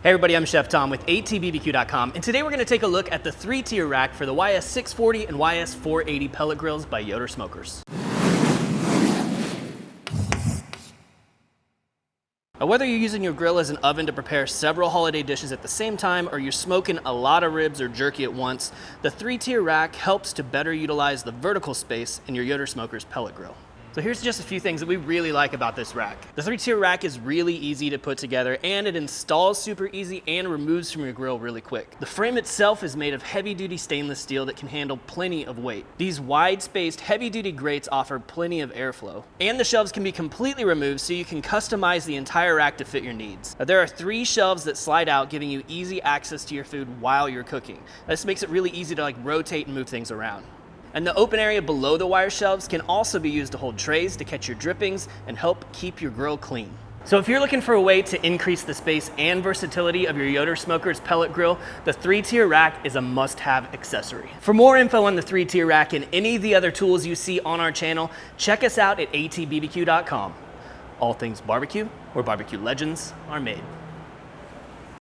Hey everybody, I'm Chef Tom with atbbq.com, and today we're going to take a look at the 3-tier rack for the YS640 and YS480 pellet grills by Yoder Smokers. Now, whether you're using your grill as an oven to prepare several holiday dishes at the same time, or you're smoking a lot of ribs or jerky at once, the 3-tier rack helps to better utilize the vertical space in your Yoder Smokers pellet grill. So here's just a few things that we really like about this rack. The 3-tier rack is really easy to put together, and it installs super easy and removes from your grill really quick. The frame itself is made of heavy-duty stainless steel that can handle plenty of weight. These wide-spaced, heavy-duty grates offer plenty of airflow. And the shelves can be completely removed so you can customize the entire rack to fit your needs. Now, there are 3 shelves that slide out, giving you easy access to your food while you're cooking. This makes it really easy to rotate and move things around. And the open area below the wire shelves can also be used to hold trays to catch your drippings and help keep your grill clean. So if you're looking for a way to increase the space and versatility of your Yoder Smokers pellet grill, the 3-tier rack is a must-have accessory. For more info on the 3-tier rack and any of the other tools you see on our channel, check us out at atbbq.com. All things barbecue, where barbecue legends are made.